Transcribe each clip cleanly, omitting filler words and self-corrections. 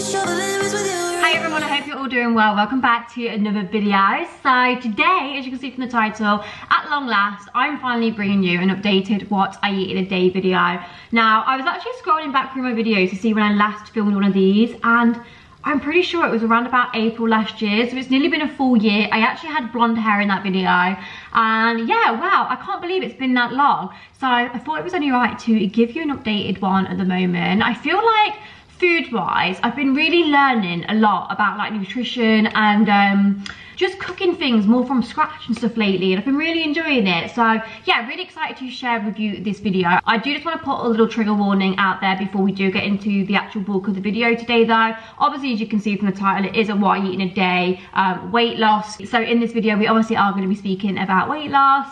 Hi everyone, I hope you're all doing well. Welcome back to another video. So today, as you can see from the title, at long last, I'm finally bringing you an updated what I eat in a day video. Now, I was actually scrolling back through my videos to see when I last filmed one of these, and I'm pretty sure it was around about April last year, so it's nearly been a full year. I actually had blonde hair in that video, and yeah, wow, I can't believe it's been that long. So I thought it was only right to give you an updated one at the moment. I feel like food-wise, I've been really learning a lot about like nutrition and just cooking things more from scratch and stuff lately, and I've been really enjoying it. So yeah, really excited to share with you this video. I do just want to put a little trigger warning out there before we do get into the actual bulk of the video today though. Obviously, as you can see from the title, it is a what I eat in a day, weight loss. So in this video, we obviously are going to be speaking about weight loss,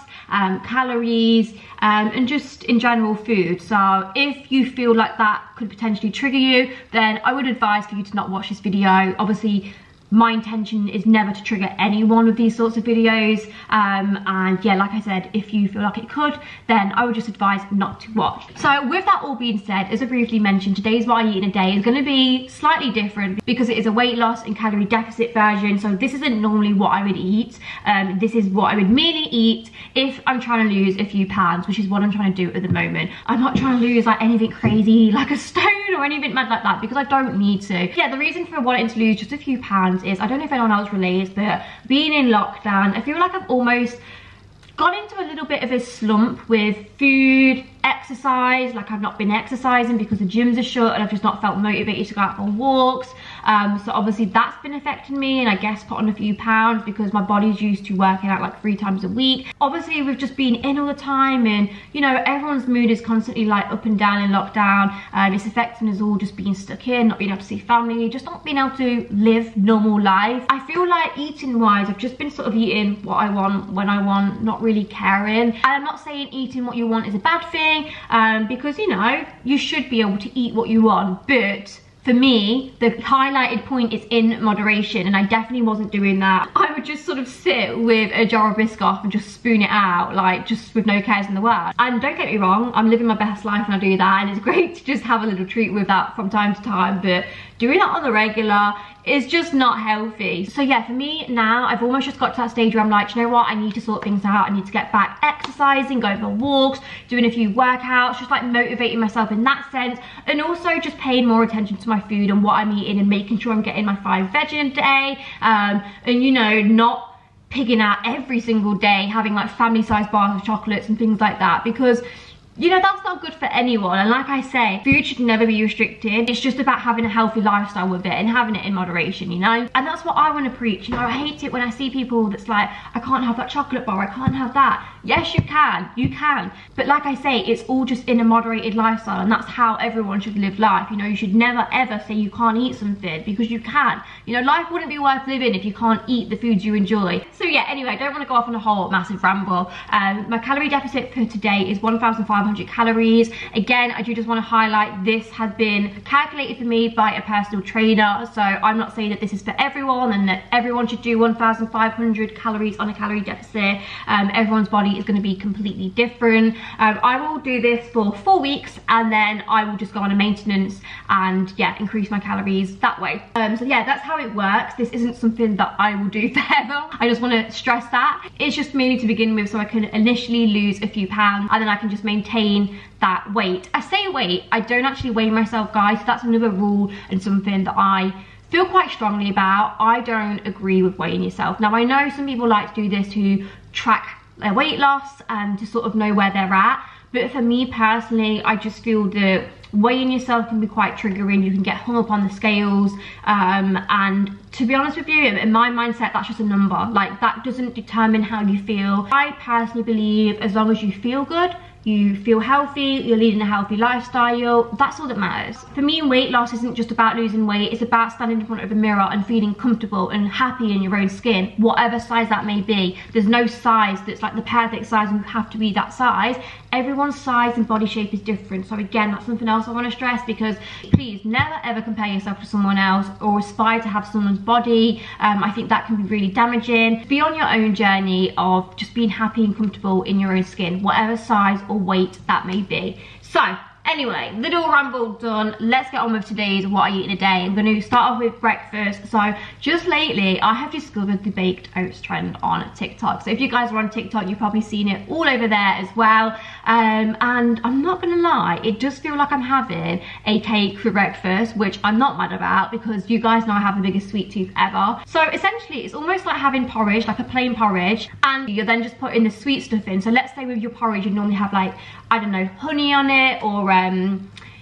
calories, and just in general food. So if you feel like that could potentially trigger you, then I would advise for you to not watch this video. Obviously, my intention is never to trigger any one of these sorts of videos, and yeah, like I said, if you feel like it could, then I would just advise not to watch. So with that all being said, as I briefly mentioned, today's what I eat in a day is going to be slightly different because it is a weight loss and calorie deficit version. So this isn't normally what I would eat. This is what I would merely eat if I'm trying to lose a few pounds, which is what I'm trying to do at the moment. I'm not trying to lose like anything crazy like a stone or anything mad like that, because I don't need to. Yeah, the reason for wanting to lose just a few pounds is, I don't know if anyone else relates, but being in lockdown, I feel like I've almost gone into a little bit of a slump with food, exercise. Like, I've not been exercising because the gyms are shut and I've just not felt motivated to go out for walks. So obviously that's been affecting me, and I guess put on a few pounds because my body's used to working out like 3 times a week. Obviously we've just been in all the time, and you know, everyone's mood is constantly like up and down in lockdown. It's affecting us all, just being stuck in, not being able to see family, just not being able to live normal life. I feel like eating wise, I've just been sort of eating what I want when I want, not really caring. And I'm not saying eating what you want is a bad thing, because you know, you should be able to eat what you want, but for me, the highlighted point is in moderation, and I definitely wasn't doing that. I would just sort of sit with a jar of Biscuits and just spoon it out, like just with no cares in the world. And don't get me wrong, I'm living my best life when I do that, and it's great to just have a little treat with that from time to time, but doing that on the regular is just not healthy. So yeah, for me now, I've almost just got to that stage where I'm like, you know what, I need to sort things out. I need to get back exercising, going for walks, doing a few workouts, just like motivating myself in that sense, and also just paying more attention to my food and what I'm eating, and making sure I'm getting my 5 veg in a day, and you know, not pigging out every single day, having like family sized bars of chocolates and things like that, because you know, that's not good for anyone. And like I say, food should never be restricted. It's just about having a healthy lifestyle with it and having it in moderation, you know? And that's what I want to preach. You know, I hate it when I see people that's like, I can't have that chocolate bar, I can't have that. Yes, you can. But like I say, it's all just in a moderated lifestyle, and that's how everyone should live life. You know, you should never ever say you can't eat something, because you can. You know, life wouldn't be worth living if you can't eat the foods you enjoy. So yeah, anyway, I don't want to go off on a whole massive ramble. My calorie deficit for today is 1,500 calories. Again, I do just want to highlight, this has been calculated for me by a personal trainer, so I'm not saying that this is for everyone and that everyone should do 1,500 calories on a calorie deficit. Everyone's body is going to be completely different. I will do this for 4 weeks, and then I will just go on a maintenance and yeah, increase my calories that way. So yeah, that's how it works. This isn't something that I will do forever. I just want to stress that it's just mainly to begin with, so I can initially lose a few pounds, and then I can just maintain that weight. I say weight, I don't actually weigh myself, guys. So that's another rule and something that I feel quite strongly about. I don't agree with weighing yourself. Now, I know some people like to do this to track their weight loss and to sort of know where they're at, but for me personally, I just feel that weighing yourself can be quite triggering. You can get hung up on the scales, and to be honest with you, in my mindset, that's just a number. Like, that doesn't determine how you feel. I personally believe as long as you feel good, you feel healthy, you're leading a healthy lifestyle, that's all that matters. For me, weight loss isn't just about losing weight, it's about standing in front of a mirror and feeling comfortable and happy in your own skin, whatever size that may be. There's no size that's like the perfect size and you have to be that size. Everyone's size and body shape is different. So again, that's something else I want to stress, because please never ever compare yourself to someone else or aspire to have someone's body. I think that can be really damaging. Be on your own journey of just being happy and comfortable in your own skin, whatever size or weight that may be. So Anyway, little ramble done. Let's get on with today's what I eat in a day. I'm going to start off with breakfast. So just lately, I have discovered the baked oats trend on TikTok. So if you guys are on TikTok, you've probably seen it all over there as well. And I'm not going to lie, it does feel like I'm having a cake for breakfast, which I'm not mad about because you guys know I have the biggest sweet tooth ever. So essentially, it's almost like having porridge, like a plain porridge, and you're then just putting the sweet stuff in. So let's say with your porridge, you normally have like, I don't know, honey on it, or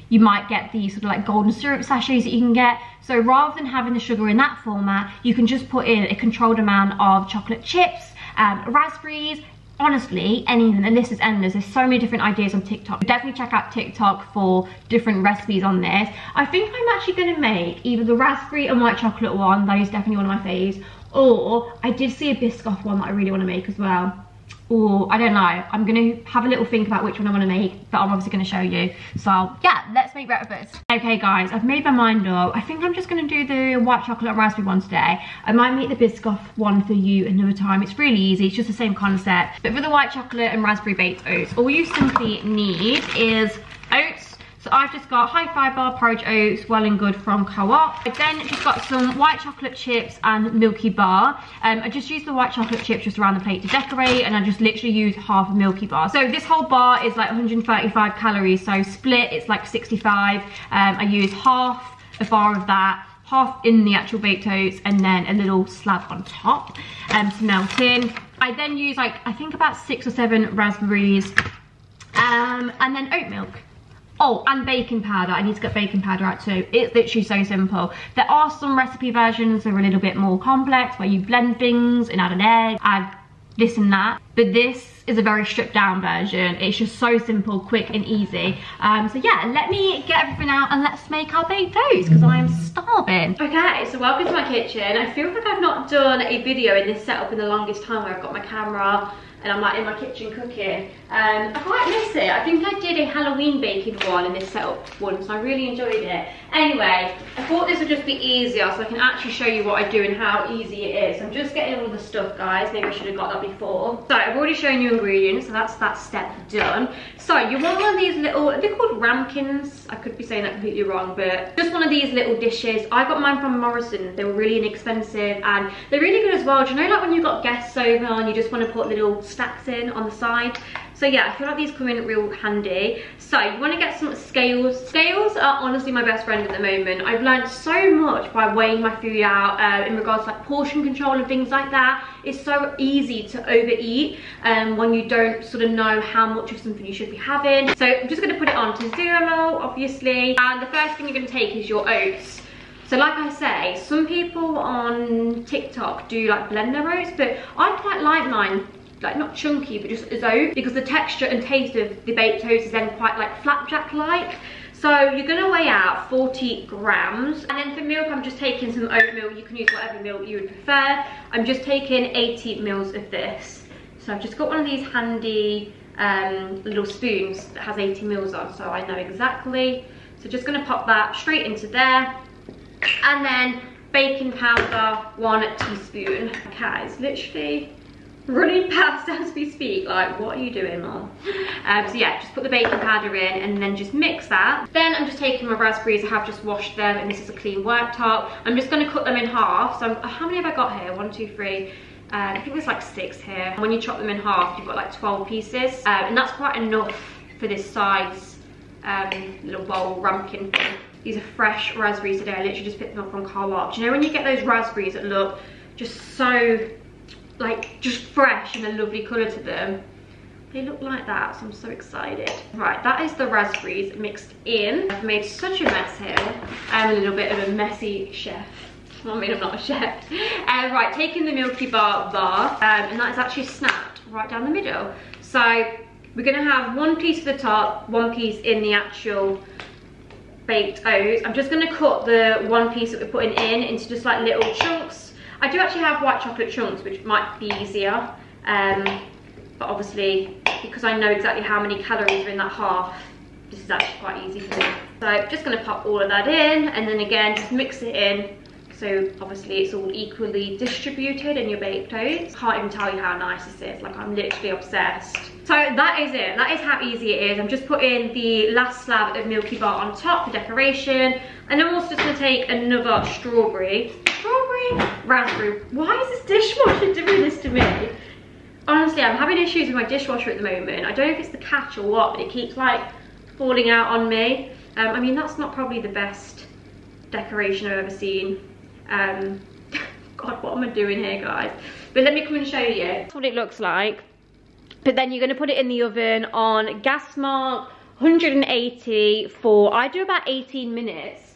you might get the sort of like golden syrup sachets that you can get. So rather than having the sugar in that format, you can just put in a controlled amount of chocolate chips, raspberries, honestly, anything. And this is endless. There's so many different ideas on TikTok. Definitely check out TikTok for different recipes on this. I think I'm actually going to make either the raspberry and white chocolate one, that is definitely one of my faves, or I did see a Biscuits one that I really want to make as well. Or I don't know, I'm gonna have a little think about which one I want to make, but I'm obviously going to show you. So yeah, let's make breakfast. Okay guys, I've made my mind up. I think I'm just going to do the white chocolate and raspberry one today. I might make the Biscuits one for you another time. It's really easy, it's just the same concept. But for the white chocolate and raspberry baked oats, all you simply need is oats. So I've just got high fibre porridge oats, well and good from Co-op. I then just got some white chocolate chips and Milky bar. I just used the white chocolate chips just around the plate to decorate, and I just literally used half a Milky bar. So this whole bar is like 135 calories, so split it's like 65. I use half a bar of that, half in the actual baked oats, and then a little slab on top to melt in. I then use like, I think about 6 or 7 raspberries, and then oat milk. Oh, and baking powder. I need to get baking powder out too. It's literally so simple. There are some recipe versions that are a little bit more complex, where you blend things and add an egg, add this and that. But this is a very stripped down version. It's just so simple, quick and easy. So yeah, let me get everything out and let's make our baked oats because I am starving. Okay, so welcome to my kitchen. I feel like I've not done a video in this setup in the longest time, where I've got my camera and I'm like in my kitchen cooking. I quite miss it. I think I did a Halloween baking one in this setup once. I really enjoyed it. Anyway, I thought this would just be easier so I can actually show you what I do and how easy it is. I'm just getting all the stuff, guys. Maybe I should have got that before. So I've already shown you ingredients, so that's that step done. So you want one of these little, they're called ramekins. I could be saying that completely wrong, but just one of these little dishes. I got mine from Morrison. They were really inexpensive and they're really good as well. Do you know, like when you've got guests over and you just want to put little stacks in on the side? So yeah, I feel like these come in real handy. So you want to get some scales. Scales are honestly my best friend at the moment. I've learned so much by weighing my food out in regards to like portion control and things like that. It's so easy to overeat when you don't sort of know how much of something you should be having. So I'm just going to put it on to 0, obviously. And the first thing you're going to take is your oats. So like I say, some people on TikTok do like blend their oats, but I quite like mine like not chunky but just as oat, because the texture and taste of the baked toast is then quite like flapjack like. So you're going to weigh out 40 grams, and then for milk I'm just taking some oat milk. You can use whatever milk you would prefer. I'm just taking 80 mils of this. So I've just got one of these handy little spoons that has 80 mils on, so I know exactly. So just going to pop that straight into there, and then baking powder 1 teaspoon. Okay, it's literally running past as we speak, like what are you doing, Mom? So yeah, just put the baking powder in and then just mix that. Then I'm just taking my raspberries. I have just washed them and this is a clean worktop. I'm just going to cut them in half. So how many have I got here? 1, 2, 3, I think there's like 6 here. When you chop them in half, you've got like 12 pieces, and that's quite enough for this size little bowl ramekin thing. These are fresh raspberries today. I literally just picked them up from Co-op. Do you know when you get those raspberries that look just so like just fresh and a lovely colour to them? They look like that, so I'm so excited. Right, that is the raspberries mixed in. I've made such a mess here. I'm a little bit of a messy chef. I mean, I'm not a chef. Right, taking the Milky bar, and that is actually snapped right down the middle. So we're gonna have 1 piece at the top, 1 piece in the actual baked oats. I'm just gonna cut the 1 piece that we're putting in into just like little chunks. I do actually have white chocolate chunks, which might be easier, but obviously because I know exactly how many calories are in that half, this is actually quite easy for me. So I'm just going to pop all of that in, and then again just mix it in so obviously it's all equally distributed in your baked oats. Can't even tell you how nice this is, like I'm literally obsessed. So that is it, that is how easy it is. I'm just putting the last slab of Milky Bar on top for decoration, and I'm also just gonna take another strawberry, raspberry. Why is this dishwasher doing this to me? Honestly, I'm having issues with my dishwasher at the moment. I don't know if it's the catch or what, but it keeps like falling out on me. I mean, that's not probably the best decoration I've ever seen. God, what am I doing here, guys? But let me come and show you. That's what it looks like. But then you're gonna put it in the oven on gas mark 180 for, I do about 18 minutes.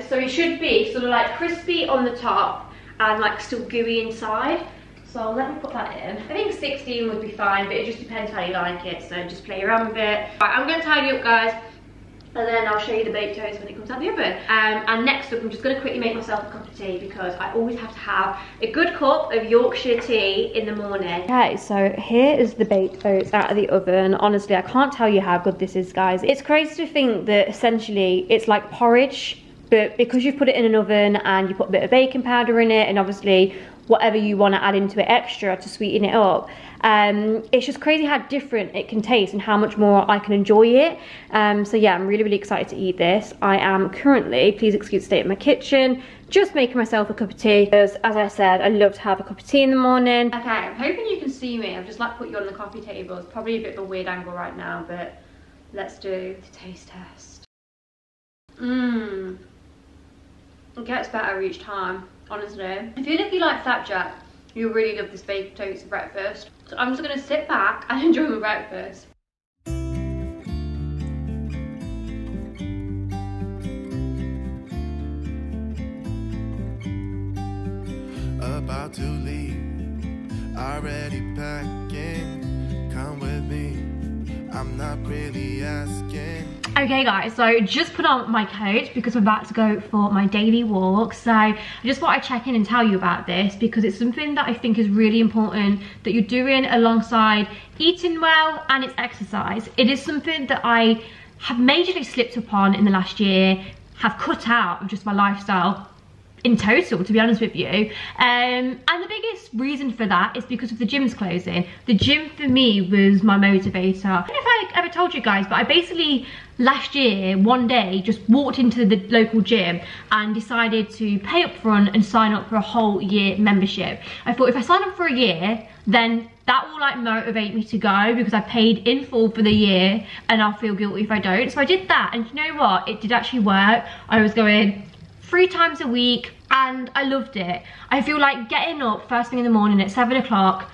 So it should be sort of like crispy on the top and like still gooey inside. So let me put that in. I think 16 would be fine, but it just depends how you like it. So just play around with it. Right, I'm gonna tidy up, guys, and then I'll show you the baked toast when it comes out the oven. And next up, I'm just gonna quickly make myself a cup of tea because I always have to have a good cup of Yorkshire tea in the morning. Okay, so here is the baked oats out of the oven. Honestly, I can't tell you how good this is, guys. It's crazy to think that essentially it's like porridge, but because you've put it in an oven and you put a bit of baking powder in it and obviously whatever you want to add into it extra to sweeten it up, it's just crazy how different it can taste and how much more I can enjoy it. So yeah, I'm really excited to eat this. I am currently, please excuse the state of my kitchen, just making myself a cup of tea because, as I said, I love to have a cup of tea in the morning. Okay, I'm hoping you can see me. I've just like put you on the coffee table. It's probably a bit of a weird angle right now, but let's do the taste test. It gets better each time, honestly. I feel if you like flapjack, you'll really love this baked toast for breakfast. So I'm just gonna sit back and enjoy my breakfast. About to leave, already packing. Come with me, I'm not really asking. Okay guys, so just put on my coat because we're about to go for my daily walk. So I just thought I'd check in and tell you about this because it's something that I think is really important that you're doing alongside eating well and it's exercise. It is something that I have majorly slipped upon in the last year, have cut out of just my lifestyle in total, to be honest with you. And the biggest reason for that is because of the gym's closing. The gym for me was my motivator. I don't know if I ever told you guys, but I basically last year one day just walked into the local gym and decided to pay up front and sign up for a whole year membership. I thought if I sign up for a year, then that will like motivate me to go because I paid in full for the year and I'll feel guilty if I don't. So I did that, and you know what, it did actually work. I was going 3 times a week and I loved it. I feel like getting up first thing in the morning at 7 o'clock,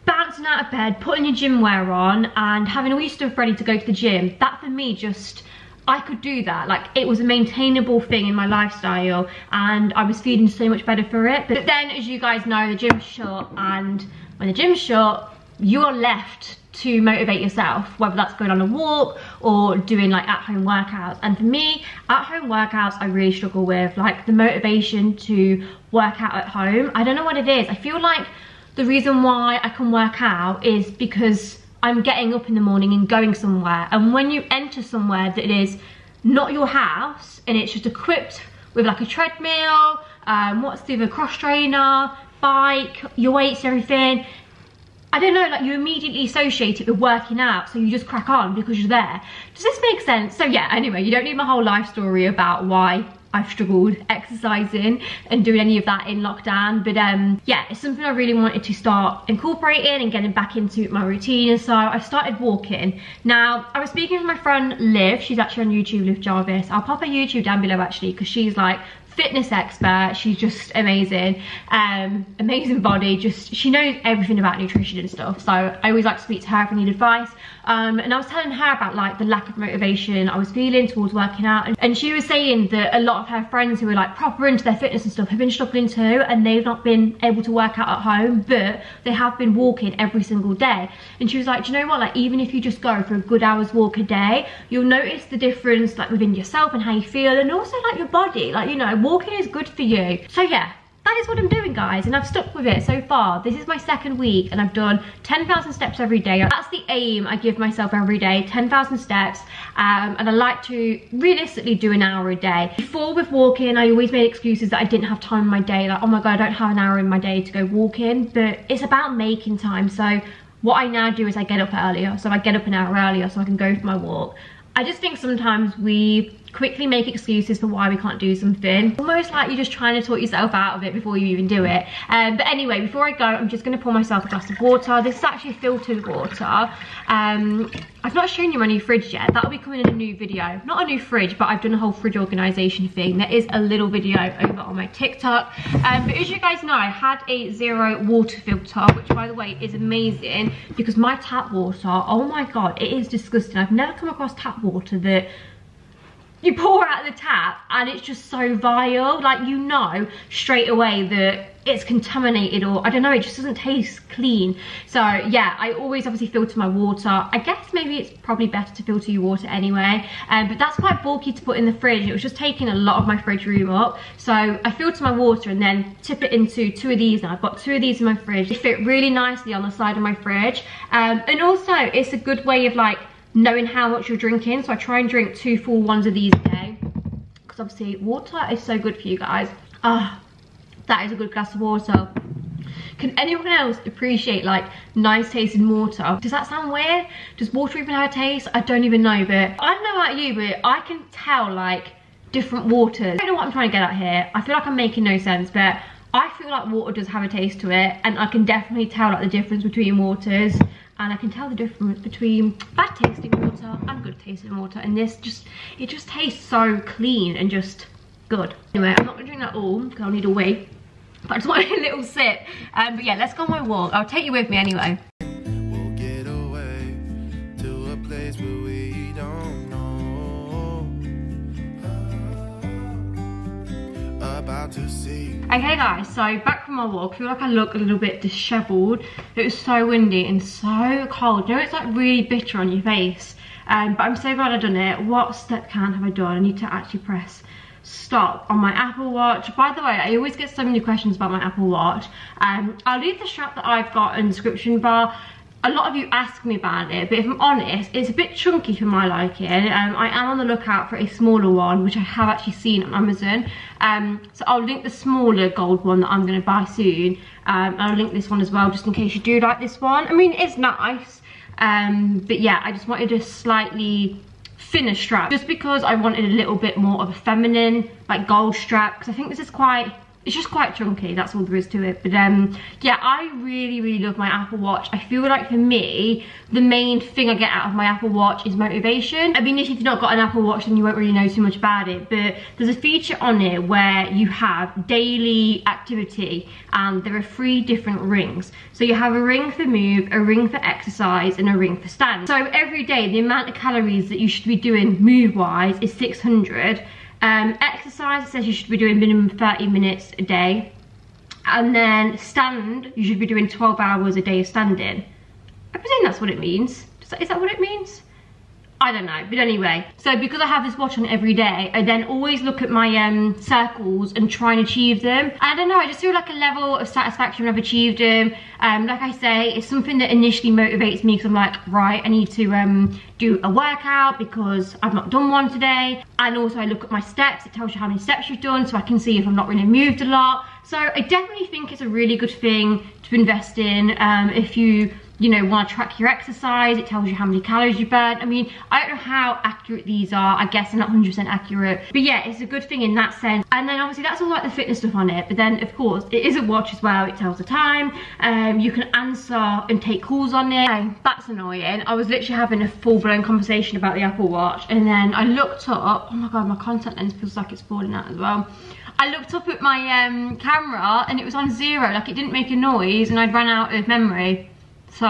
bouncing out of bed, putting your gym wear on and having all your stuff ready to go to the gym, that for me just, I could do that. Like, it was a maintainable thing in my lifestyle and I was feeling so much better for it. But then, as you guys know, the gym's shut, and when the gym's shut, you're left to motivate yourself, whether that's going on a walk or doing like at-home workouts. And for me, at-home workouts I really struggle with, like the motivation to work out at home. I don't know what it is. I feel like the reason why I can work out is because I'm getting up in the morning and going somewhere, and when you enter somewhere that is not your house and it's just equipped with like a treadmill, what's the other, cross trainer, bike, your weights, everything, I don't know, like you immediately associate it with working out, so you just crack on because you're there. Does this make sense? So yeah, anyway, you don't need my whole life story about why I've struggled exercising and doing any of that in lockdown, but yeah, it's something I really wanted to start incorporating and getting back into my routine. And so I started walking. Now, I was speaking with my friend Liv, she's actually on YouTube, Liv Jarvis. I'll pop her YouTube down below actually, because she's like fitness expert. She's just amazing, amazing body, just she knows everything about nutrition and stuff. So I always like to speak to her if I need advice. And I was telling her about like the lack of motivation I was feeling towards working out, and she was saying that a lot of her friends who were like proper into their fitness and stuff have been struggling too, and they've not been able to work out at home, but they have been walking every single day. And she was like, do you know what, like even if you just go for a good hour's walk a day, you'll notice the difference like within yourself and how you feel, and also like your body, like, you know, walking is good for you. So yeah, that is what I'm doing, guys, and I've stuck with it so far. This is my second week and I've done 10,000 steps every day. That's the aim I give myself every day, 10,000 steps, and I like to realistically do an hour a day. Before, with walking, I always made excuses that I didn't have time in my day, like, oh my god, I don't have an hour in my day to go walking, but it's about making time. So what I now do is I get up earlier, so I get up an hour earlier so I can go for my walk. I just think sometimes we quickly make excuses for why we can't do something. Almost like you're just trying to talk yourself out of it before you even do it. But anyway, before I go, I'm just going to pour myself a glass of water. This is actually filtered water. I've not shown you my new fridge yet. That'll be coming in a new video. Not a new fridge, but I've done a whole fridge organisation thing. There is a little video over on my TikTok. But as you guys know, I had a zero water filter, which by the way is amazing because my tap water, oh my god, it is disgusting. I've never come across tap water that you pour out of the tap and it's just so vile. Like, you know straight away that it's contaminated, or I don't know, it just doesn't taste clean. So yeah, I always obviously filter my water. I guess maybe it's probably better to filter your water anyway, but that's quite bulky to put in the fridge. It was just taking a lot of my fridge room up, so I filter my water and then tip it into 2 of these. Now I've got 2 of these in my fridge. They fit really nicely on the side of my fridge, and also it's a good way of like knowing how much you're drinking. So I try and drink 2 full ones of these a day, because obviously water is so good for you guys. That is a good glass of water. Can anyone else appreciate like nice tasting water? Does that sound weird? Does water even have a taste? I don't even know, but I don't know about you, but I can tell like different waters. I don't know what I'm trying to get at here. I feel like I'm making no sense, but I feel like water does have a taste to it, and I can definitely tell like the difference between waters. And I can tell the difference between bad tasting water and good tasting water, and this just, it just tastes so clean and just good. Anyway, I'm not gonna drink that all because I'll need a wee, but I just want a little sip. But yeah, let's go on my walk. I'll take you with me anyway. We'll get away to a place where we don't know. About to see. Okay guys, so back from my walk. I feel like I look a little bit dishevelled. It was so windy and so cold. You know, it's like really bitter on your face. But I'm so glad I've done it. What step count have I done? I need to actually press stop on my Apple Watch. By the way, I always get so many questions about my Apple Watch. I'll leave the strap that I've got in the description bar. A lot of you ask me about it, but if I'm honest, it's a bit chunky for my liking. I am on the lookout for a smaller one, which I have actually seen on Amazon. So I'll link the smaller gold one that I'm going to buy soon. And I'll link this one as well, just in case you do like this one. I mean, it's nice. But yeah, I just wanted a slightly thinner strap, just because I wanted a little bit more of a feminine, like gold strap, because I think this is quite, it's just quite chunky, that's all there is to it. But yeah, I really love my Apple Watch. I feel like for me, the main thing I get out of my Apple Watch is motivation. I mean, if you've not got an Apple Watch, then you won't really know too much about it, but there's a feature on it where you have daily activity, and there are 3 different rings. So you have a ring for move, a ring for exercise, and a ring for stand. So every day, the amount of calories that you should be doing move-wise is 600. Exercise, it says you should be doing minimum 30 minutes a day, and then stand, you should be doing 12 hours a day of standing. I presume that's what it means. Is that what it means? I don't know, but anyway, so because I have this watch on every day, I then always look at my circles and try and achieve them. I don't know, I just feel like a level of satisfaction when I've achieved them. Like I say, it's something that initially motivates me, because I'm like, right, I need to do a workout because I've not done one today. And also I look at my steps, it tells you how many steps you've done, so I can see if I'm not really moved a lot. So I definitely think it's a really good thing to invest in. If you know, want to track your exercise, it tells you how many calories you burn. I mean, I don't know how accurate these are. I guess they're not 100% accurate, but yeah, it's a good thing in that sense. And then obviously that's all like the fitness stuff on it, but then of course it is a watch as well. It tells the time. You can answer and take calls on it. So that's annoying. I was literally having a full-blown conversation about the Apple Watch, and then I looked up, oh my god, my contact lens feels like it's falling out as well. I looked up at my camera and it was on 0, like it didn't make a noise, and I'd run out of memory. So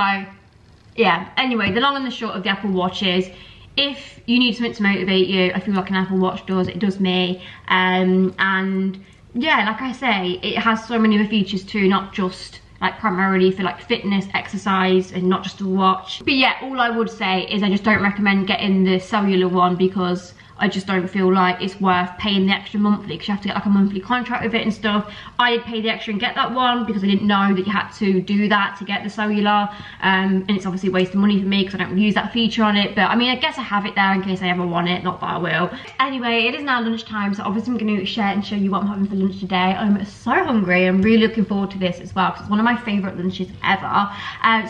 yeah, anyway, the long and the short of the Apple Watch is, if you need something to motivate you, I feel like an Apple Watch does. It does me. And yeah, like I say, it has so many other features too, not just like primarily for like fitness, exercise, and not just a watch. But yeah, all I would say is I just don't recommend getting the cellular one, because I just don't feel like it's worth paying the extra monthly, because you have to get like a monthly contract with it and stuff. I did pay the extra and get that one because I didn't know that you had to do that to get the cellular, and it's obviously wasting money for me because I don't use that feature on it. But I mean, I guess I have it there in case I ever want it, not that I will. Anyway, it is now lunchtime, so obviously I'm going to share and show you what I'm having for lunch today. I'm so hungry. I'm really looking forward to this as well because it's one of my favourite lunches ever.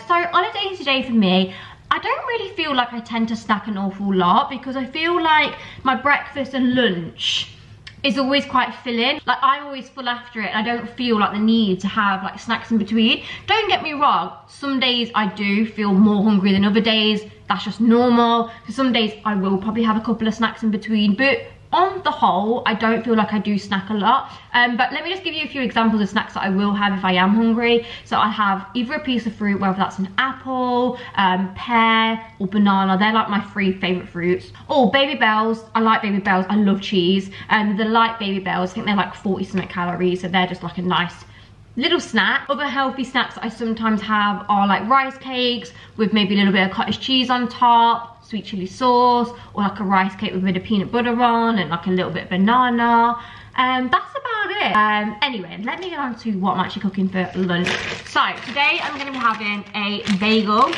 So on a day today for me, I don't really feel like I tend to snack an awful lot because I feel like my breakfast and lunch is always quite filling. Like, I'm always full after it and I don't feel like the need to have like snacks in between. Don't get me wrong, some days I do feel more hungry than other days. That's just normal. So some days I will probably have a couple of snacks in between, but on the whole, I don't feel like I do snack a lot. But let me just give you a few examples of snacks that I will have if I am hungry. So I have either a piece of fruit, whether that's an apple, pear, or banana. They're like my 3 favourite fruits. Oh, Baby Bells. I like Baby Bells. I love cheese. The light Baby Bells, I think they're like 40-something calories, so they're just like a nice little snack. Other healthy snacks that I sometimes have are like rice cakes with maybe a little bit of cottage cheese on top, sweet chili sauce, or like a rice cake with a bit of peanut butter on and like a little bit of banana. That's about it. Anyway, let me get on to what I'm actually cooking for lunch. So today I'm going to be having a bagel.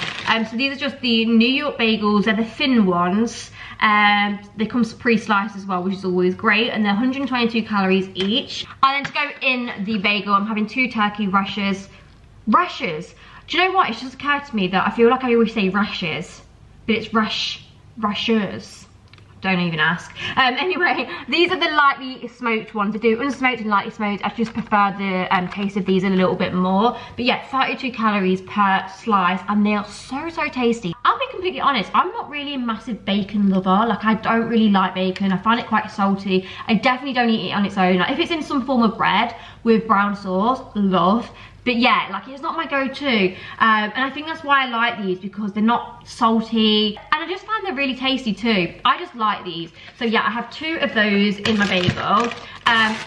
So these are just the New York bagels. They're the thin ones. They come pre-sliced as well, which is always great, and they're 122 calories each. And then to go in the bagel, I'm having 2 turkey rashers. Rashers. Do you know what? It's just occurred to me that I feel like I always say rashes, but it's rashers. Don't even ask. Anyway, these are the lightly smoked ones. I do unsmoked and lightly smoked. I just prefer the taste of these a little bit more. But yeah, 32 calories per slice, and they are so tasty. I'll be completely honest, I'm not really a massive bacon lover. Like, I don't really like bacon. I find it quite salty. I definitely don't eat it on its own. Like, if it's in some form of bread with brown sauce, love. But yeah, like, it's not my go-to. And I think that's why I like these, because they're not salty. And I just find they're really tasty too. I just like these. So yeah, I have 2 of those in my bagel.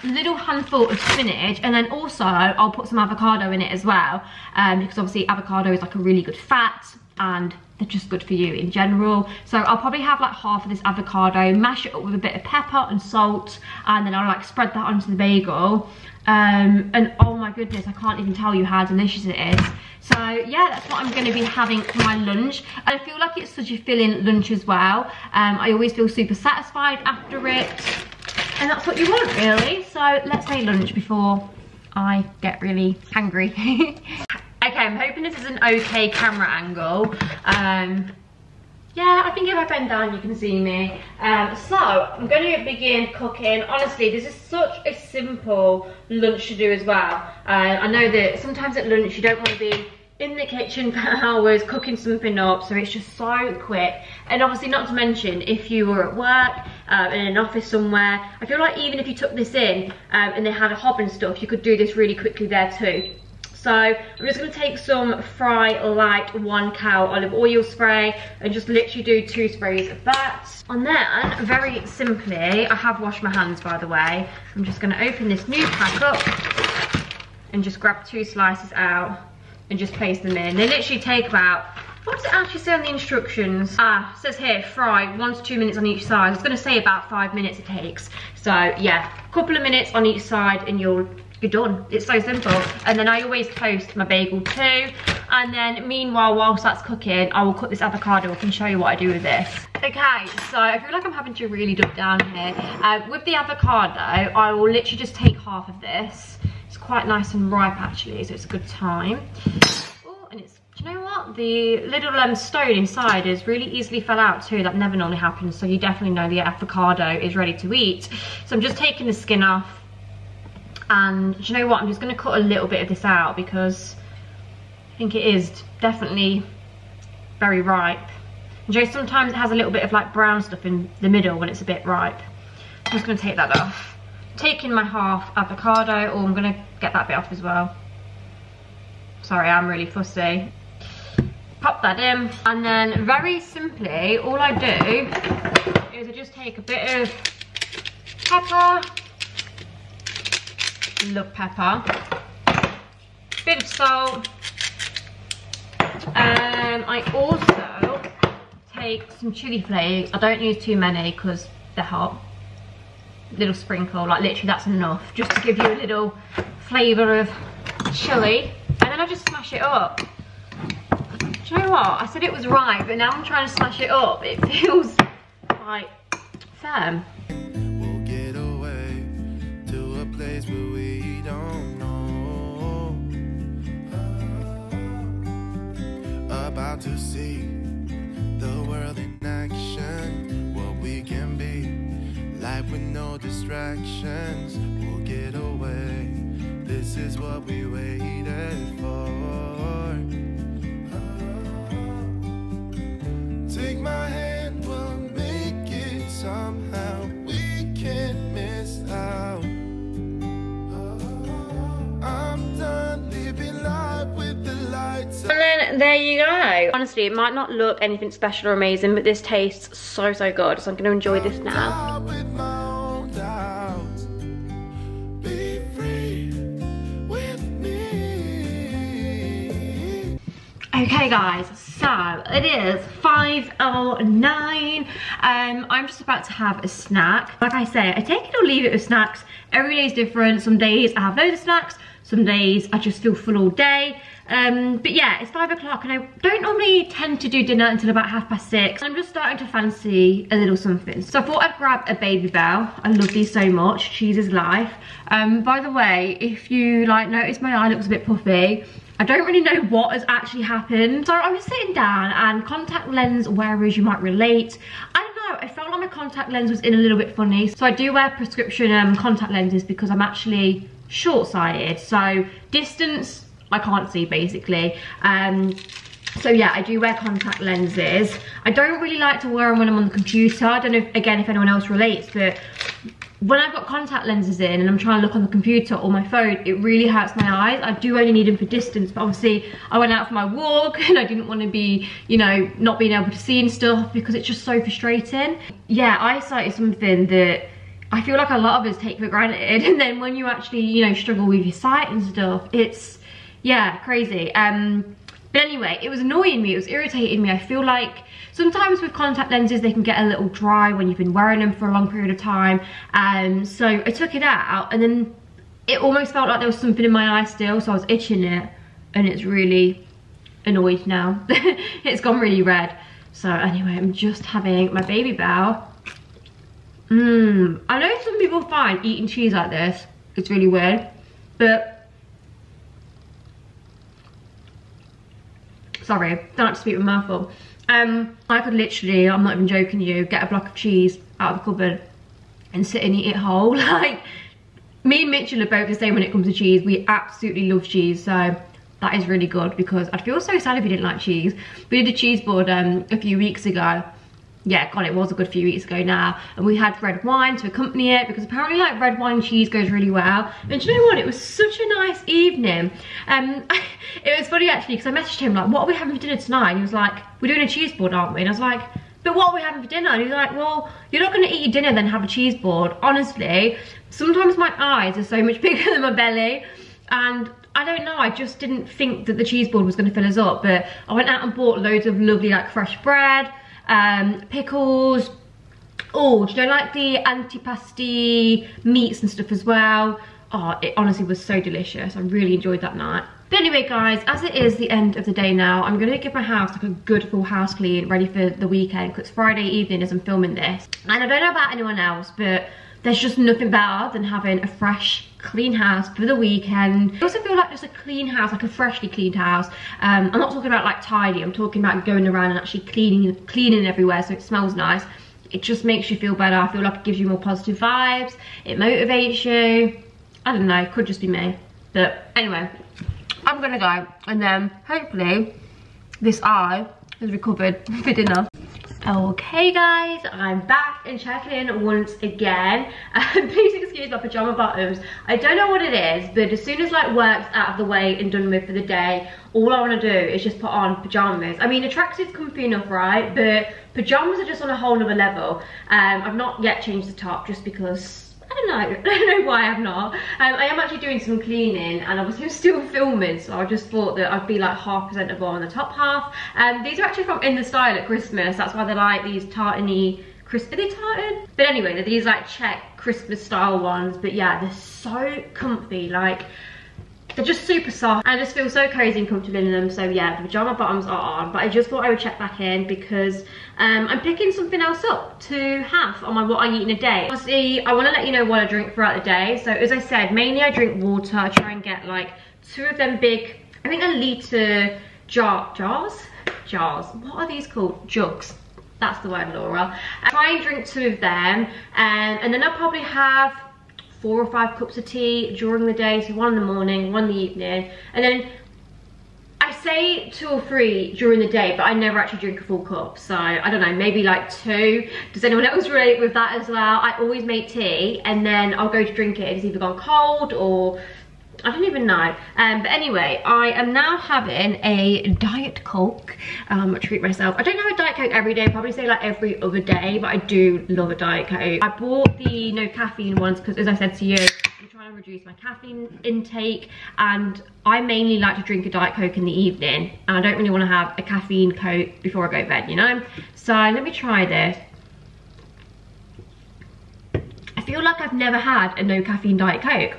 Little handful of spinach. And then also, I'll put some avocado in it as well. Because obviously avocado is like a really good fat, and they're just good for you in general. So I'll probably have like half of this avocado, mash it up with a bit of pepper and salt, and then I'll like spread that onto the bagel. And oh my goodness, I can't even tell you how delicious it is. So yeah, that's what I'm going to be having for my lunch. And I feel like it's such a filling lunch as well. I always feel super satisfied after it, and that's what you want, really. So let's say lunch before I get really hungry. Okay, I'm hoping this is an okay camera angle. Yeah, I think if I bend down you can see me. So I'm going to begin cooking. Honestly, this is such a simple lunch to do as well. I know that sometimes at lunch you don't want to be in the kitchen for hours cooking something up, so it's just so quick. And obviously, not to mention, if you were at work, in an office somewhere, I feel like even if you took this in and they had a hob and stuff, you could do this really quickly there too. So I'm just going to take some Fry Light 1 Cow olive oil spray and just literally do 2 sprays of that. And then, very simply, I have washed my hands, by the way. I'm just going to open this new pack up and just grab 2 slices out and just place them in. They literally take about, what does it actually say on the instructions? Ah, it says here, fry 1 to 2 minutes on each side. I was going to say about 5 minutes it takes. So yeah, a couple of minutes on each side and you're done. It's so simple. And then I always toast my bagel too. And then meanwhile, whilst that's cooking, I will cut this avocado up and show you what I do with this. Okay, so I feel like I'm having to really dump down here. With the avocado, I will literally just take half of this. It's quite nice and ripe actually, so it's a good time. Oh, and it's, do you know what? The little stone inside is really easily fell out too. That never normally happens, so you definitely know the avocado is ready to eat. So I'm just taking the skin off. And do you know what, I'm just going to cut a little bit of this out because I think it is definitely very ripe. And you know, sometimes it has a little bit of like brown stuff in the middle when it's a bit ripe. I'm just going to take that off. Taking my half avocado, or I'm going to get that bit off as well. Sorry, I'm really fussy. Pop that in, and then very simply, all I do is I just take a bit of pepper. Love pepper, bit of salt. I also take some chili flakes. I don't use too many because they're hot. Little sprinkle, like literally that's enough, just to give you a little flavour of chili. And then I just smash it up. Do you know what? I said it was right, but now I'm trying to smash it up. It feels like firm. We'll get away to a place where we don't know. About to see the world in action, what we can be. Life with no distractions, we'll get away. This is what we waited for. Take my hand, we'll make it somehow. We can't miss out. I'm done living life with the lights. And then there you go. Honestly, it might not look anything special or amazing, but this tastes so good, so I'm going to enjoy this now. Okay guys, so it is 5:09. I'm just about to have a snack. Like I say, I take it or leave it with snacks. Every day is different. Some days I have loads of snacks, some days I just feel full all day. But yeah, it's 5 o'clock and I don't normally tend to do dinner until about 6:30. I'm just starting to fancy a little something. So I thought I'd grab a Baby Bell. I love these so much. Cheese is life. By the way, if you like notice my eye looks a bit puffy, I don't really know what has actually happened. So I was sitting down and contact lens wearers, you might relate. I don't know, I felt like my contact lens was in a little bit funny. So I do wear prescription contact lenses because I'm actually short-sighted. So distance, I can't see basically. So yeah, I do wear contact lenses. I don't really like to wear them when I'm on the computer. I don't know, if anyone else relates, but when I've got contact lenses in and I'm trying to look on the computer or my phone, it really hurts my eyes. I do only need them for distance, but obviously I went out for my walk and I didn't want to be, you know, not being able to see and stuff because it's just so frustrating. Yeah, eyesight is something that I feel like a lot of us take for granted, and then when you actually, you know, struggle with your sight and stuff, it's, yeah, crazy. But anyway, it was annoying me, it was irritating me. I feel like sometimes with contact lenses, they can get a little dry when you've been wearing them for a long period of time. So I took it out and then it almost felt like there was something in my eye still, so I was itching it and it's really annoyed now. It's gone really red. So anyway, I'm just having my Baby Bell. I know some people find eating cheese like this, it's really weird, but sorry, don't have to speak with my mouth full. I could literally, I'm not even joking you, get a block of cheese out of the cupboard and sit and eat it whole. Like, me and Mitchell are both the same when it comes to cheese. We absolutely love cheese, so that is really good because I'd feel so sad if you didn't like cheese. We did a cheese board a few weeks ago. Yeah, God, it was a good few weeks ago now. And we had red wine to accompany it because apparently like red wine cheese goes really well. And do you know what? It was such a nice evening. It was funny actually because I messaged him like, what are we having for dinner tonight? And he was like, we're doing a cheese board, aren't we? And I was like, but what are we having for dinner? And he was like, well, you're not going to eat your dinner then have a cheese board. Honestly, sometimes my eyes are so much bigger than my belly. And I don't know, I just didn't think that the cheese board was going to fill us up. But I went out and bought loads of lovely like fresh bread. Pickles. Oh, do you know like the antipasti meats and stuff as well? Oh, it honestly was so delicious. I really enjoyed that night. But anyway guys, as it is the end of the day now, I'm gonna give my house like a good full house clean, ready for the weekend, because it's Friday evening as I'm filming this. And I don't know about anyone else, but there's just nothing better than having a fresh, clean house for the weekend. I also feel like just a clean house, like a freshly cleaned house. I'm not talking about like tidy, I'm talking about going around and actually cleaning everywhere so it smells nice. It just makes you feel better. I feel like it gives you more positive vibes, it motivates you. I don't know, it could just be me. But anyway, I'm gonna go and then hopefully this eye has recovered for dinner. Okay guys, I'm back and checking in once again. Please excuse my pajama bottoms. I don't know what it is, but as soon as like work's out of the way and done with for the day, all I want to do is just put on pajamas. I mean, a tracksuit's comfy enough, right? But pajamas are just on a whole nother level. I've not yet changed the top just because I don't know why I've not. I am actually doing some cleaning and obviously I'm still filming, so I just thought that I'd be like half presentable on the top half. These are actually from In The Style at Christmas, that's why they're like these tartany Are they tartan? But anyway, they're these like check Christmas style ones. But yeah, they're so comfy. Like, they're just super soft. I just feel so cozy and comfortable in them. So yeah, the pajama bottoms are on. But I just thought I would check back in because I'm picking something else up to have on my what I eat in a day. Obviously, I want to let you know what I drink throughout the day. So as I said, mainly I drink water. I try and get like 2 of them big, I think a litre jars. What are these called? Jugs. That's the word, Laura. I try and drink 2 of them, and then I'll probably have 4 or 5 cups of tea during the day. So 1 in the morning, 1 in the evening, and then I say 2 or 3 during the day, but I never actually drink a full cup. So I don't know, maybe like 2. Does anyone else relate with that as well? I always make tea and then I'll go to drink it. It's either gone cold or I don't even know. But anyway, I am now having a Diet Coke. I treat myself. I don't have a Diet Coke every day. I probably say like every other day, but I do love a Diet Coke. I bought the no caffeine ones because, as I said to you, I'm trying to reduce my caffeine intake, and I mainly like to drink a Diet Coke in the evening, and I don't really want to have a caffeine Coke before I go to bed, you know? So let me try this. I feel like I've never had a no caffeine Diet Coke.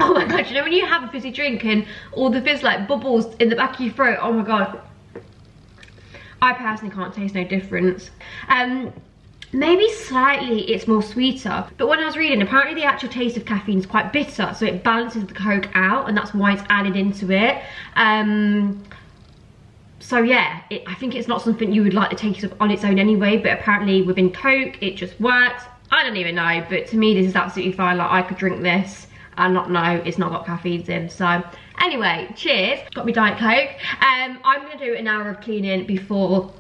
Oh my god, you know when you have a fizzy drink and all the fizz like bubbles in the back of your throat? Oh my god. I personally can't taste no difference. Maybe slightly it's more sweeter, but when I was reading, apparently the actual taste of caffeine is quite bitter, so it balances the Coke out, and that's why it's added into it. So yeah, I think it's not something you would like to taste on its own anyway, but apparently within Coke it just works. I don't even know, but to me this is absolutely fine. Like, I could drink this and not know it's not got caffeines in. So anyway, cheers. Got me Diet Coke. I'm gonna do an hour of cleaning before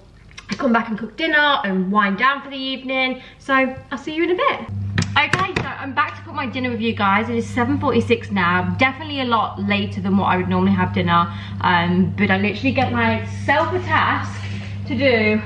I come back and cook dinner and wind down for the evening. So I'll see you in a bit. Okay, so I'm back to cook my dinner with you guys. It is 7:46 now. Definitely a lot later than what I would normally have dinner. But I literally get myself a task to do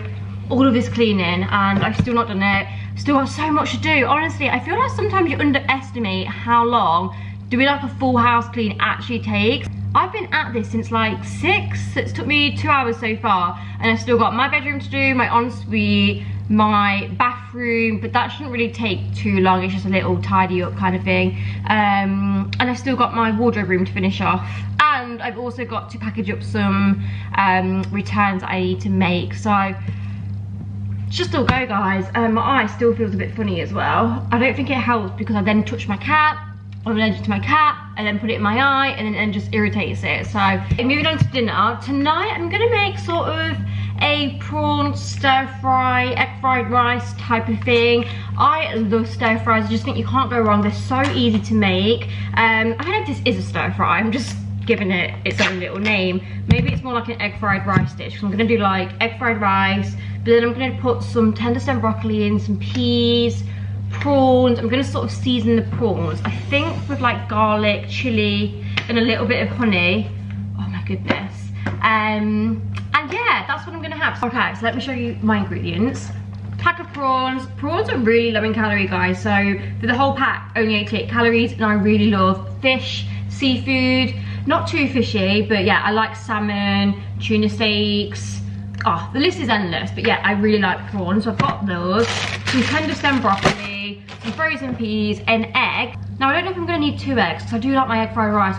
all of this cleaning, and I've still not done it. Still have so much to do. Honestly, I feel like sometimes you underestimate how long doing like a full house clean actually takes. I've been at this since like 6. It's took me 2 hours so far, and I've still got my bedroom to do, my ensuite, my bathroom, but that shouldn't really take too long. It's just a little tidy up kind of thing. And I've still got my wardrobe room to finish off, and I've also got to package up some returns I need to make. So just still go, guys. My eye still feels a bit funny as well. I don't think it helps because I then touch my cat, I'm allergic to my cat, and then put it in my eye, and then just irritates it. So moving on to dinner. Tonight I'm gonna make sort of a prawn stir fry, egg fried rice type of thing. I love stir fries. I just think you can't go wrong. They're so easy to make. I don't know if this is a stir fry. I'm just giving it its own little name. Maybe it's more like an egg fried rice dish. So I'm gonna do like egg fried rice, but then I'm gonna put some tender stem broccoli in, some peas, prawns. I'm gonna sort of season the prawns, I think with like garlic, chili, and a little bit of honey. Oh my goodness. And yeah, that's what I'm gonna have. Okay, so let me show you my ingredients. Pack of prawns. Prawns are really low in calorie, guys. So for the whole pack, only 88 calories, and I really love fish, seafood. Not too fishy, but yeah, I like salmon, tuna steaks. Oh, the list is endless, but yeah, I really like prawns. So I've got those, some tender stem broccoli, some frozen peas, an egg. Now I don't know if I'm gonna need 2 eggs, because I do like my egg fried rice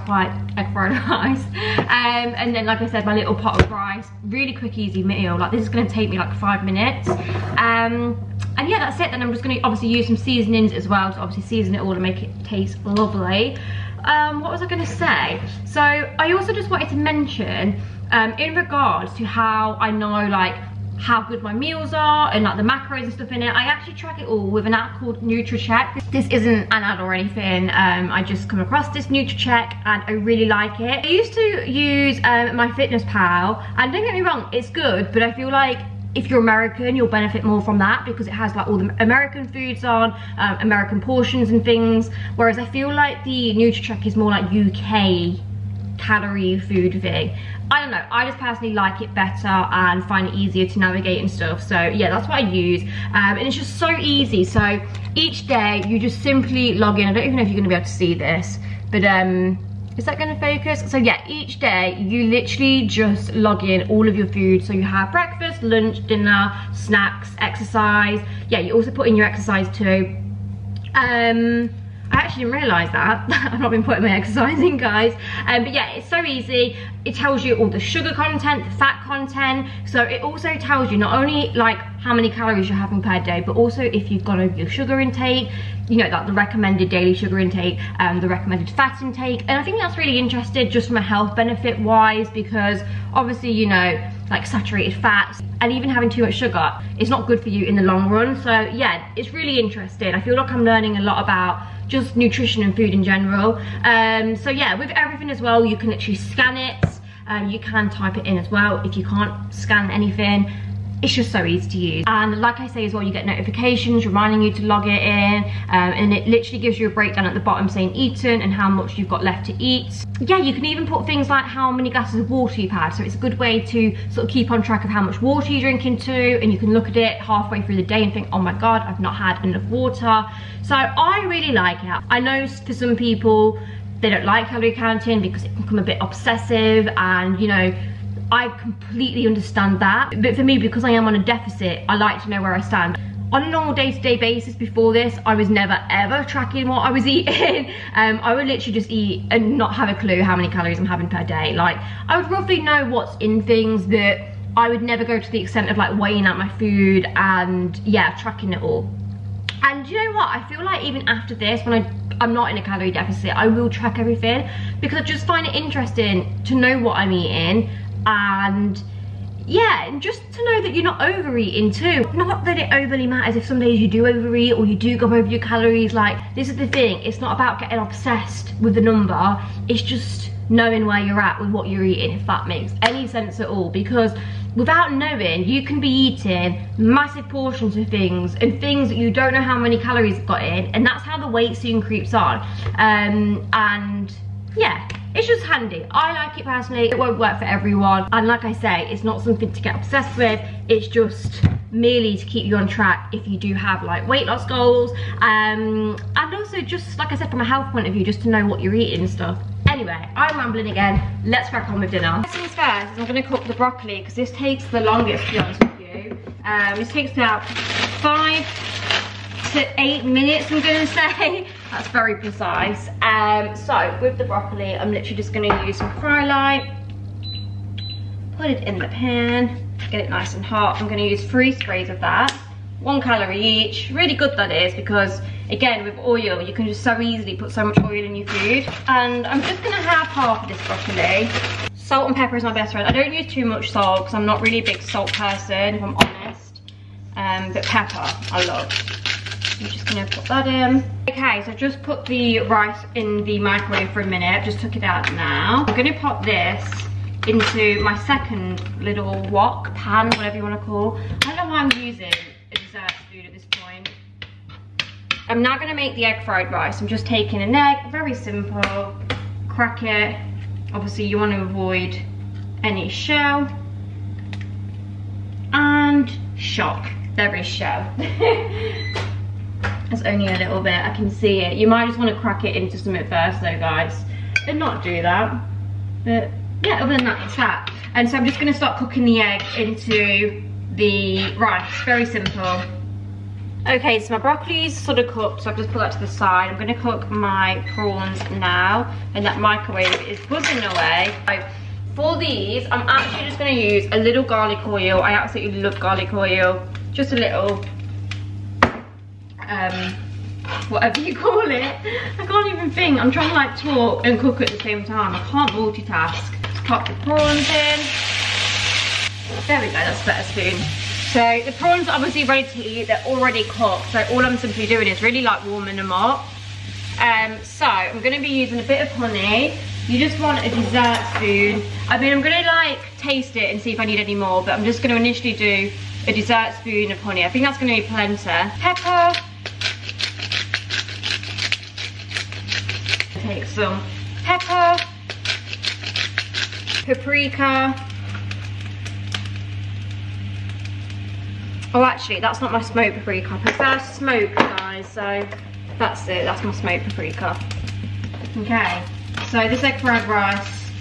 and then, like I said, my little pot of rice. Really quick, easy meal. Like, this is gonna take me like 5 minutes. And yeah, that's it. Then I'm just gonna obviously use some seasonings as well to obviously season it all to make it taste lovely. What was I gonna say? So I also just wanted to mention, in regards to how I know like how good my meals are and like the macros and stuff in it, I actually track it all with an app called NutriCheck. This isn't an ad or anything. I just come across this NutriCheck and I really like it. I used to use MyFitnessPal, and don't get me wrong, it's good, but I feel like if you're American, you'll benefit more from that because it has like all the American foods on, American portions and things. Whereas I feel like the NutriCheck is more like UK calorie food thing. I don't know, I just personally like it better and find it easier to navigate and stuff. So yeah, that's what I use. And it's just so easy. So each day you just simply log in. I don't even know if you're gonna be able to see this, but Is that going to focus? So yeah, each day you literally just log in all of your food. So you have breakfast, lunch, dinner, snacks, exercise. Yeah, you also put in your exercise too. I actually didn't realise that. I've not been putting my exercise in, guys. But yeah, it's so easy. It tells you all the sugar content, the fat content. So it also tells you not only like how many calories you're having per day, but also if you've gone over your sugar intake, you know, like the recommended daily sugar intake, the recommended fat intake. And I think that's really interesting just from a health benefit wise, because obviously, you know, like saturated fats and even having too much sugar is not good for you in the long run. So yeah, it's really interesting. I feel like I'm learning a lot about just nutrition and food in general. So yeah, with everything as well, you can literally scan it. You can type it in as well if you can't scan anything. It's just so easy to use. And like I say as well, you get notifications reminding you to log it in, and it literally gives you a breakdown at the bottom saying eaten and how much you've got left to eat. Yeah, you can even put things like how many glasses of water you've had, so it's a good way to sort of keep on track of how much water you're drinking too, and you can look at it halfway through the day and think, oh my god, I've not had enough water. So I really like it. I know for some people they don't like calorie counting because it can become a bit obsessive, and you know, I completely understand that. But for me, because I am on a deficit, I like to know where I stand. On a normal day-to-day basis before this, I was never ever tracking what I was eating. I would literally just eat and not have a clue how many calories I'm having per day. Like, I would roughly know what's in things, but I would never go to the extent of like weighing out my food and yeah, tracking it all. And you know what, I feel like even after this, when I'm not in a calorie deficit, I will track everything, because I just find it interesting to know what I'm eating. And yeah, and just to know that you're not overeating too. Not that it overly matters if some days you do overeat or you do go over your calories. Like, this is the thing, it's not about getting obsessed with the number, it's just knowing where you're at with what you're eating, if that makes any sense at all. Because without knowing, you can be eating massive portions of things and things that you don't know how many calories it's got in, and that's how the weight soon creeps on. And yeah, it's just handy. I like it personally. It won't work for everyone, and like I say, it's not something to get obsessed with. It's just merely to keep you on track if you do have like weight loss goals, and also just like I said, from a health point of view, just to know what you're eating and stuff. Anyway, I'm rambling again. Let's crack on with dinner. First things first is I'm going to cook the broccoli, because this takes the longest, to be honest with you. This takes about 5 to 8 minutes, I'm going to say. That's very precise. So with the broccoli, I'm literally just going to use some fry light, put it in the pan, get it nice and hot. I'm going to use 3 sprays of that, 1 calorie each. Really good that is, because again, with oil, you can just so easily put so much oil in your food. And I'm just going to have half of this broccoli. Salt and pepper is my best friend. I don't use too much salt because I'm not really a big salt person, if I'm honest. But pepper, I love. I'm just going to put that in. Okay, so just put the rice in the microwave for a minute. Just took it out now. I'm going to pop this into my second little wok pan, whatever you want to call. I don't know why I'm using a dessert spoon at this point. I'm now going to make the egg fried rice. I'm just taking an egg, very simple, crack it. Obviously you want to avoid any shell, and shock, there is shell. It's only a little bit, I can see it. You might just want to crack it into something first though, guys, and not do that. But yeah, other than that, it's that. And so I'm just going to start cooking the egg into the rice, very simple. Okay, so my broccoli's sort of cooked, so I've just put that to the side. I'm going to cook my prawns now, and that microwave is buzzing away. So for these, I'm actually just going to use a little garlic oil. I absolutely love garlic oil. Just a little, whatever you call it. I can't even think. I'm trying to like talk and cook at the same time. I can't multitask. Just pop the prawns in. There we go, that's a better spoon. So the prawns are obviously ready to eat, they're already cooked, so all I'm simply doing is really like warming them up. So I'm going to be using a bit of honey. You just want a dessert spoon. I mean, I'm going to like taste it and see if I need any more, but I'm just going to initially do a dessert spoon of honey. I think that's going to be plenty. Pepper. Take some pepper. Paprika. Oh, actually, that's not my smoked paprika. I prefer smoked, guys, so that's it. That's my smoked paprika. Okay. So this egg fried rice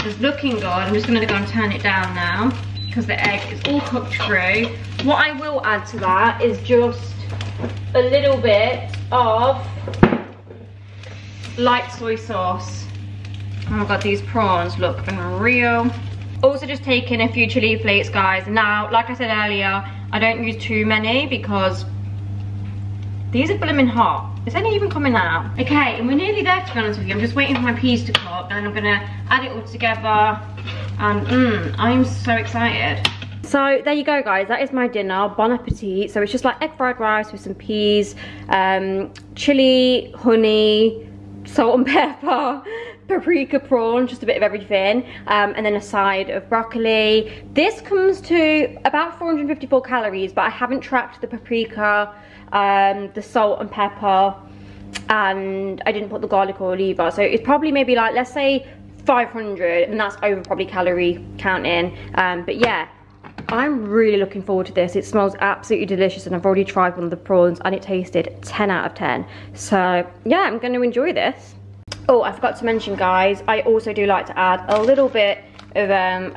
is looking good. I'm just gonna go and turn it down now because the egg is all cooked through. What I will add to that is just a little bit of light soy sauce. Oh my god, these prawns look unreal. Also just taking a few chili flakes, guys. Now, like I said earlier, I don't use too many because these are blooming hot. Is any even coming out? Okay, and we're nearly there, to be honest with you. I'm just waiting for my peas to cook, and I'm gonna add it all together. And I'm so excited. So there you go, guys. That is my dinner. Bon appetit. So it's just like egg fried rice with some peas, chili, honey, salt and pepper, paprika, prawn, just a bit of everything, and then a side of broccoli. This comes to about 454 calories, but I haven't tracked the paprika, the salt and pepper, and I didn't put the garlic oil either. So it's probably maybe like, let's say 500, and that's over probably calorie counting. But yeah, I'm really looking forward to this. It smells absolutely delicious, and I've already tried one of the prawns and it tasted 10 out of 10. So yeah, I'm going to enjoy this. Oh, I forgot to mention, guys, I also do like to add a little bit of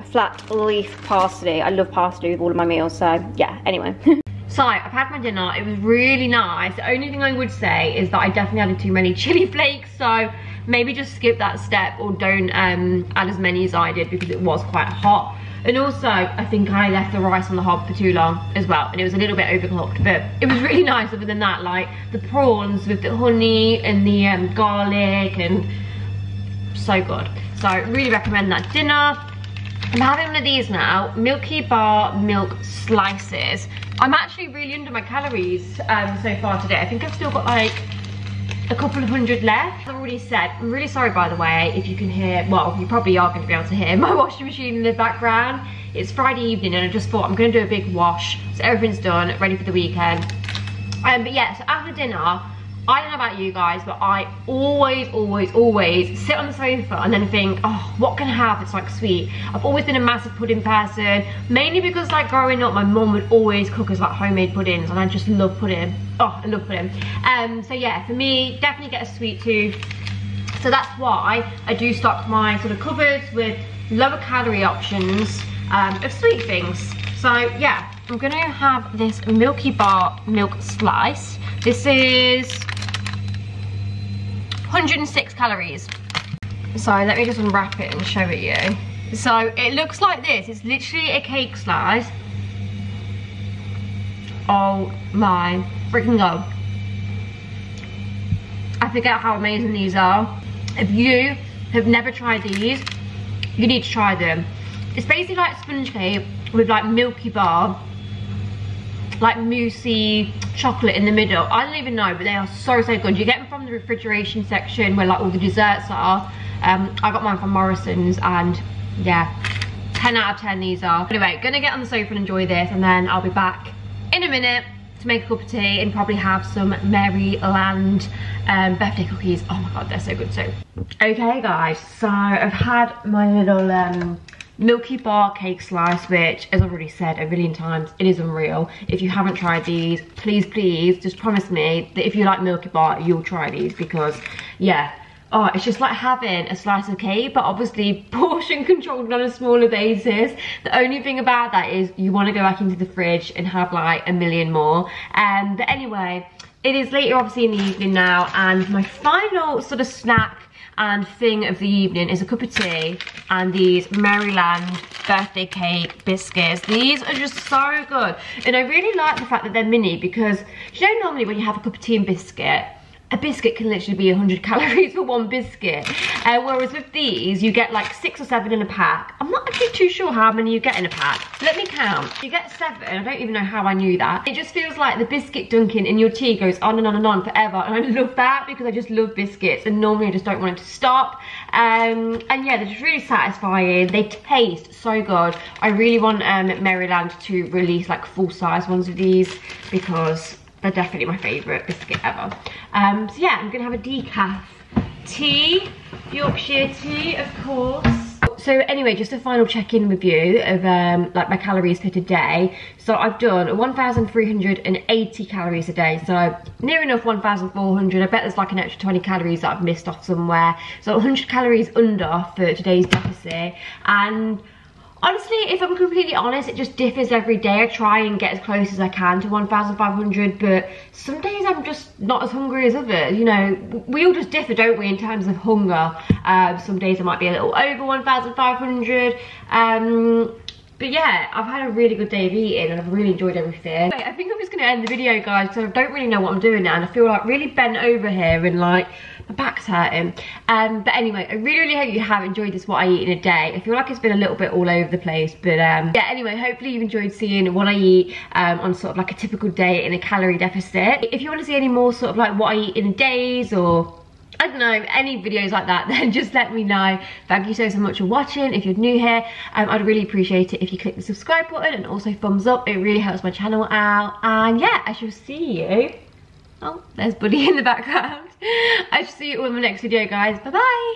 flat leaf parsley. I love parsley with all of my meals, so yeah, anyway. So I've had my dinner. It was really nice. The only thing I would say is that I definitely added too many chili flakes, so maybe just skip that step, or don't add as many as I did, because it was quite hot. And also, I think I left the rice on the hob for too long as well, and it was a little bit overcooked, but it was really nice. Other than that, like the prawns with the honey and the garlic, and so good. So I really recommend that dinner. I'm having one of these now, Milky Bar milk slices. I'm actually really under my calories so far today. I think I've still got like a couple of hundred left. I've already said, I'm really sorry, by the way, if you can hear, well, you probably are going to be able to hear my washing machine in the background. It's Friday evening, and I just thought I'm going to do a big wash, so everything's done, ready for the weekend. But yeah, so after dinner, I don't know about you guys, but I always sit on the sofa and then think, oh, what can I have that's like sweet? I've always been a massive pudding person, mainly because like growing up, my mum would always cook us like homemade puddings, and I just love pudding. Oh, I love pudding. So yeah, for me, definitely get a sweet tooth. So that's why I do stock my sort of cupboards with lower calorie options of sweet things. So yeah, I'm gonna have this Milky Bar milk slice. This is 106 calories. So let me just unwrap it and show it you. So it looks like this. It's literally a cake slice. Oh my freaking god. I forget how amazing these are. If you have never tried these, you need to try them. It's basically like sponge cake with like Milky Bar, like moussey chocolate in the middle. I don't even know, but they are so good. You get them from the refrigeration section where like all the desserts are. I got mine from Morrison's, and yeah, 10 out of 10 these are. Anyway, gonna get on the sofa and enjoy this, and then I'll be back in a minute to make a cup of tea and probably have some Maryland birthday cookies. Oh my god, they're so good too. Okay guys, so I've had my little Milky Bar cake slice, which, as I've already said a million times, it is unreal. If you haven't tried these, please just promise me that if you like Milky Bar, you'll try these, because yeah, oh, it's just like having a slice of cake, but obviously portion controlled on a smaller basis. The only thing about that is you want to go back into the fridge and have like a million more. But anyway, it is later obviously in the evening now, and my final sort of snack and thing of the evening is a cup of tea and these Maryland birthday cake biscuits. These are just so good, and I really like the fact that they're mini, because you know normally when you have a cup of tea and biscuit, a biscuit can literally be 100 calories for one biscuit, whereas with these you get like 6 or 7 in a pack. I'm not actually too sure how many you get in a pack. Let me count. You get 7. I don't even know how I knew that. It just feels like the biscuit dunking in your tea goes on and on and on forever, and I love that because I just love biscuits, and normally I just don't want it to stop. And yeah, they're just really satisfying. They taste so good. I really want Maryland to release like full-size ones of these, because they're definitely my favourite biscuit ever. So yeah, I'm gonna have a decaf tea, Yorkshire tea, of course. So anyway, just a final check-in with you of like my calories for today. So I've done 1,380 calories a day, so near enough 1,400. I bet there's like an extra 20 calories that I've missed off somewhere. So 100 calories under for today's deficit. And honestly, if I'm completely honest, it just differs every day. I try and get as close as I can to 1,500, but some days I'm just not as hungry as others. You know, we all just differ, don't we, in terms of hunger. Some days I might be a little over 1,500. But yeah, I've had a really good day of eating and I've really enjoyed everything. I think I'm just going to end the video, guys, because I don't really know what I'm doing now and I feel like really bent over here and like my back's hurting. But anyway, I really hope you have enjoyed this what I eat in a day. I feel like it's been a little bit all over the place, but yeah, anyway, hopefully you've enjoyed seeing what I eat on sort of like a typical day in a calorie deficit. If you want to see any more sort of like what I eat in days, or I don't know, any videos like that, then just let me know. Thank you so much for watching. If you're new here, I'd really appreciate it if you click the subscribe button and also thumbs up. It really helps my channel out. And yeah, I shall see you. Oh, there's Buddy in the background. I shall see you all in my next video, guys. Bye bye.